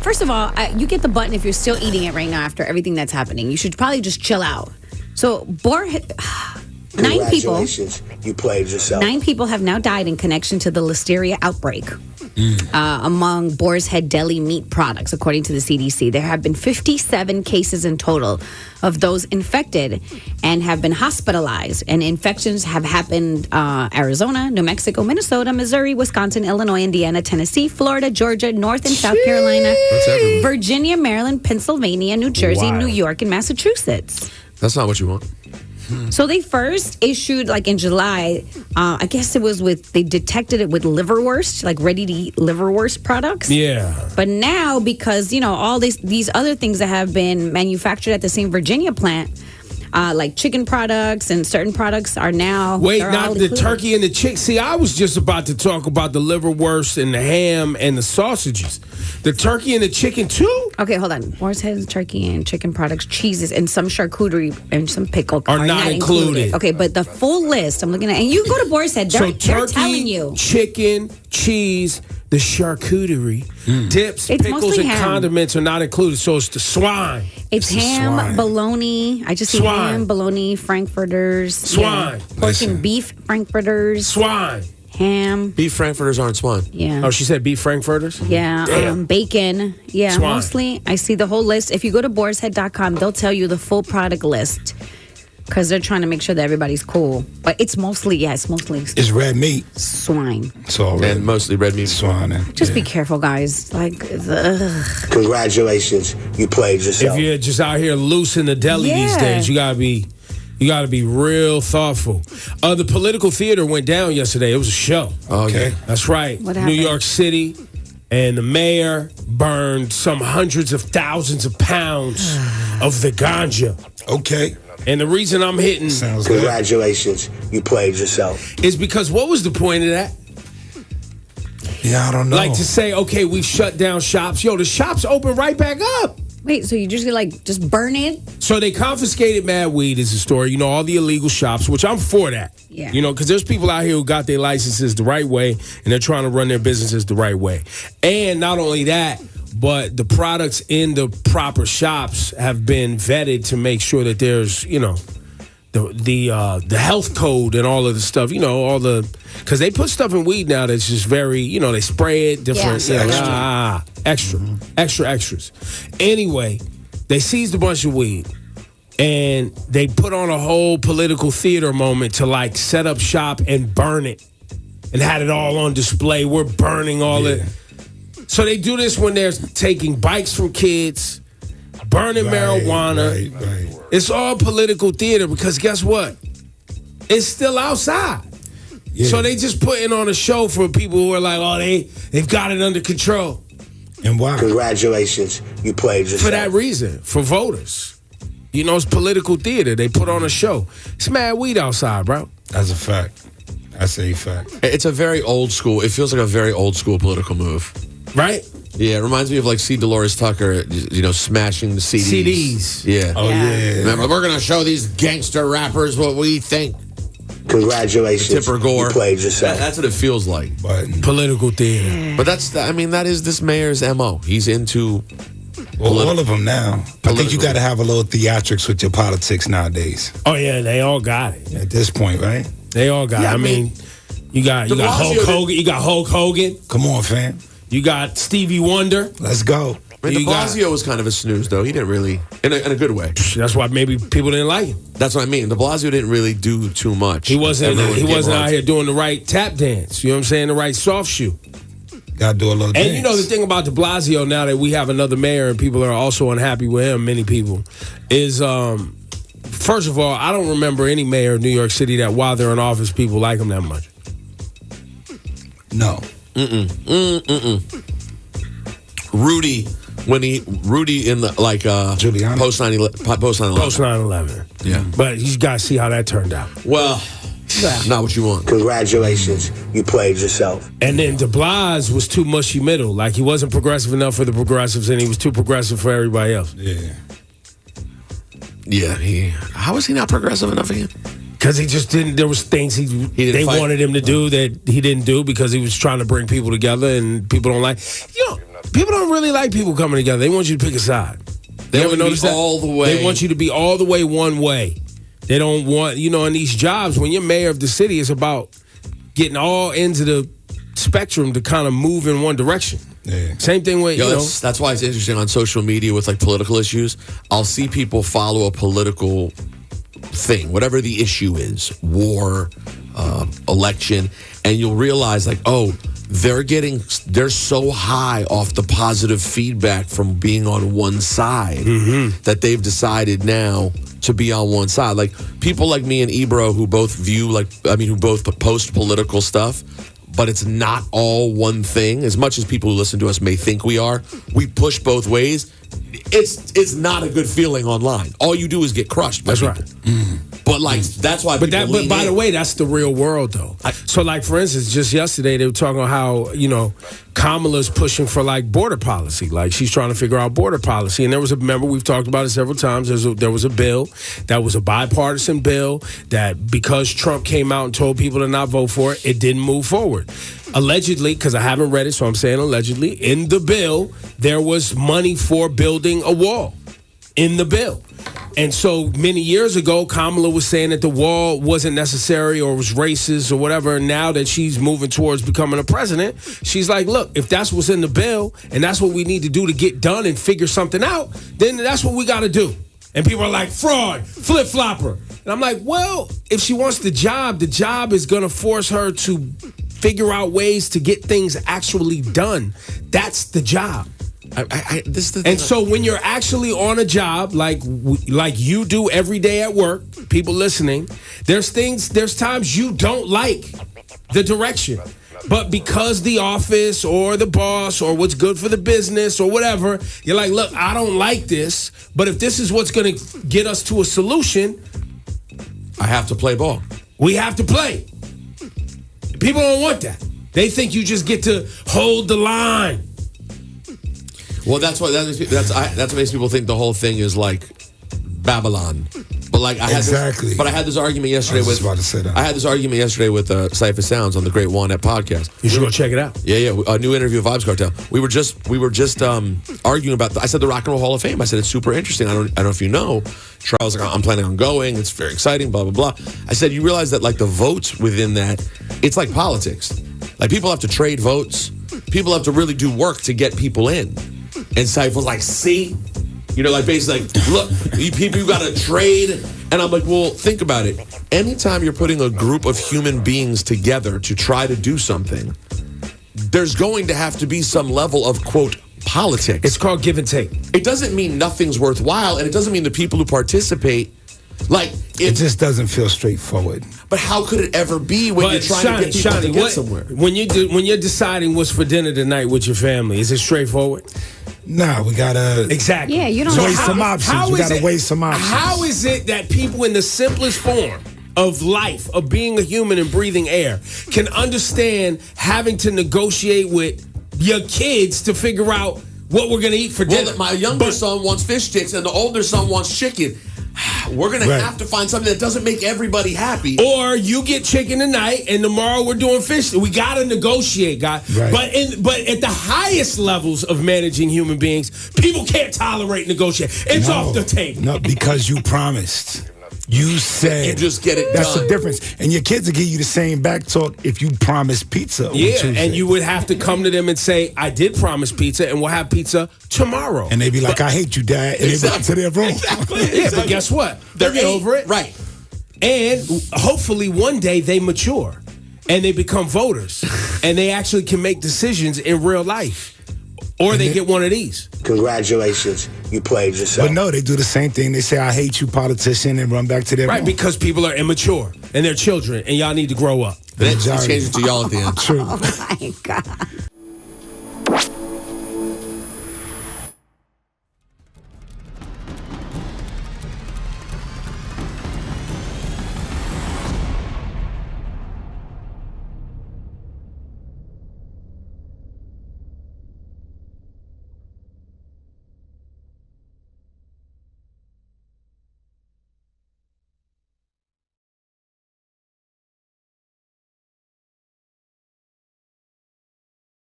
First of all, you get the button if you're still eating it right now after everything that's happening. You should probably just chill out. So, 9 people. Congratulations, you played yourself. 9 people have now died in connection to the listeria outbreak among Boar's Head deli meat products, according to the CDC. There have been 57 cases in total of those infected and have been hospitalized. And infections have happened Arizona, New Mexico, Minnesota, Missouri, Wisconsin, Illinois, Indiana, Tennessee, Florida, Georgia, North and South Carolina, Virginia, Maryland, Pennsylvania, New Jersey, New York, and Massachusetts. That's not what you want. So they first issued, like in July, I guess it was they detected it with liverwurst, like ready-to-eat liverwurst products. Yeah. But now, because, all these other things that have been manufactured at the same Virginia plant, like chicken products and certain products are now... Wait, not the turkey and the chicken. See, I was just about to talk about the liverwurst and the ham and the sausages. The turkey and the chicken, too? Okay, hold on. Boar's Head, turkey and chicken products, cheeses, and some charcuterie and some pickle are not included. Okay, but the full list, I'm looking at... And you go to Boar's Head, they're telling you. Chicken, cheese, the charcuterie, dips, pickles, and condiments are not included. So it's the swine. It's ham, bologna. I just see ham, bologna, frankfurters. Swine. Yeah. Pork and beef frankfurters. Swine. Ham. Beef frankfurters aren't swine. Yeah. Oh, she said beef frankfurters? Yeah. Bacon. Yeah, swine. Mostly. I see the whole list. If you go to boarshead.com, they'll tell you the full product list. Because they're trying to make sure that everybody's cool. But it's mostly. It's red meat. Swine. And mostly red meat. Swine. Just be careful, guys. Congratulations, you played yourself. If you're just out here loose in the deli these days, you gotta be real thoughtful. The political theater went down yesterday. It was a show. Okay. That's right. What happened? New York City. And the mayor burned some hundreds of thousands of pounds of the ganja. Okay. And the reason I'm hitting... Sounds Congratulations, you played yourself. ...is because what was the point of that? Yeah, I don't know. Like to say, okay, we've shut down shops. Yo, the shops open right back up. Wait, so you just burn it? So they confiscated mad weed is the story. All the illegal shops, which I'm for that. Yeah. Because there's people out here who got their licenses the right way, and they're trying to run their businesses the right way. And not only that, but the products in the proper shops have been vetted to make sure that there's, the health code and all of the stuff, because they put stuff in weed now that's just very, they spray it different. Yeah. Extras. Anyway, they seized a bunch of weed and they put on a whole political theater moment to set up shop and burn it and had it all on display. We're burning all it. So they do this when they're taking bikes from kids, burning marijuana. Right. It's all political theater because guess what? It's still outside. Yeah. So they just putting on a show for people who are like, they've got it under control. And why? Congratulations, you played yourself. For that reason, for voters. It's political theater. They put on a show. It's mad weed outside, bro. That's a fact. That's a fact. It's a very old school. It feels like a very old school political move. Right? Yeah, it reminds me of C. Dolores Tucker, smashing the CDs. Yeah. Oh, yeah. Remember, we're going to show these gangster rappers what we think. Congratulations, Tipper Gore. you played yourself. That's what it feels like. But political theater. But that is this mayor's MO. He's into... all of them now. I think you got to have a little theatrics with your politics nowadays. Oh, yeah, they all got it. At this point, right? They all got it. I mean, you got Hulk Hogan. You got Hulk Hogan. Come on, fam. You got Stevie Wonder. Let's go. De Blasio was kind of a snooze, though. He didn't really, in a good way. That's why maybe people didn't like him. That's what I mean. De Blasio didn't really do too much. He wasn't out here doing the right tap dance. You know what I'm saying? The right soft shoe. Got to do a little dance. And the thing about De Blasio, now that we have another mayor and people are also unhappy with him, many people, is, first of all, I don't remember any mayor of New York City that while they're in office, people like him that much. No. Rudy in the Giuliani? post 9/11. Post 9/11. Yeah. But you got to see how that turned out. Well, not what you want. Congratulations, you played yourself. And then de Blas was too mushy middle. He wasn't progressive enough for the progressives and he was too progressive for everybody else. Yeah. Yeah, how was he not progressive enough again? Because he just didn't. There was things they wanted him to do that he didn't do because he was trying to bring people together and people don't like. People don't really like people coming together. They want you to pick a side. They ever want you to notice be that? all the way. They want you to be all the way one way. They don't want, in these jobs, when you're mayor of the city, it's about getting all ends of the spectrum to kind of move in one direction. Yeah. Same thing with, That's why it's interesting on social media with like political issues. I'll see people follow a political thing, whatever the issue is, war, election, and you'll realize like, oh, they're so high off the positive feedback from being on one side that they've decided now to be on one side. Like people like me and Ebro who both who both post political stuff, but it's not all one thing. As much as people who listen to us may think we are, we push both ways. It's not a good feeling online. All you do is get crushed by people. Right. But like that's why. But by the way, that's the real world though. So like for instance, just yesterday they were talking about how Kamala's pushing for like border policy. Like she's trying to figure out border policy. And remember we've talked about it several times. There was a bill that was a bipartisan bill that because Trump came out and told people to not vote for it, it didn't move forward. Allegedly, because I haven't read it, so I'm saying allegedly, in the bill, there was money for building a wall in the bill. And so many years ago, Kamala was saying that the wall wasn't necessary or was racist or whatever. And now that she's moving towards becoming a president, she's like, look, if that's what's in the bill and that's what we need to do to get done and figure something out, then that's what we got to do. And people are like, fraud, flip-flopper. And I'm like, well, if she wants the job is going to force her to figure out ways to get things actually done. That's the job. And so when you're actually on a job like you do every day at work, people listening, there's times you don't like the direction. But because the office or the boss or what's good for the business or whatever, you're like, look, I don't like this, but if this is what's going to get us to a solution, I have to play ball. We have to play. People don't want that. They think you just get to hold the line. Well, that's what makes people think the whole thing is like Babylon. But like I had this argument yesterday with. I had this argument yesterday with Cypher Sounds on the Great One at podcast. You should go check it out. Yeah, a new interview of Vibes Cartel. We were just arguing about. I said the Rock and Roll Hall of Fame. I said it's super interesting. I don't know if you know. Charles was like, I'm planning on going. It's very exciting. Blah blah blah. I said you realize that like the votes within that, it's like politics. Like people have to trade votes. People have to really do work to get people in. And Cypher was like, see? Like basically like, look, you people, you got to trade. And I'm like, well, think about it. Anytime you're putting a group of human beings together to try to do something, there's going to have to be some level of, quote, politics. It's called give and take. It doesn't mean nothing's worthwhile, and it doesn't mean the people who participate, like... It just doesn't feel straightforward. But how could it ever be when you're trying to get people to get somewhere? When you're deciding what's for dinner tonight with your family, is it straightforward? Nah, we gotta exactly. Yeah, you don't weigh some options. We gotta weigh some options. How is it that people in the simplest form of life, of being a human and breathing air, can understand having to negotiate with your kids to figure out what we're gonna eat for dinner? Well, my younger son wants fish sticks and the older son wants chicken. We're going to have to find something that doesn't make everybody happy. Or you get chicken tonight and tomorrow we're doing fish. We got to negotiate, guys. Right. But at the highest levels of managing human beings, people can't tolerate negotiate. It's off the table. No, because you promised. You said you just get it that's done. the difference. And your kids will give you the same back talk if you promise pizza. Yeah, and you would have to come to them and say, I did promise pizza and we'll have pizza tomorrow. And they'd be like, I hate you, Dad. And they back to their room. Exactly. Yeah, but guess what? They'll get over it. Right. And hopefully one day they mature and they become voters and they actually can make decisions in real life. Or they get one of these. Congratulations, you played yourself. But no, they do the same thing. They say, I hate you, politician, and run back to their room. Because people are immature and they're children and y'all need to grow up. Then change it to y'all at the end. True. Oh, my God.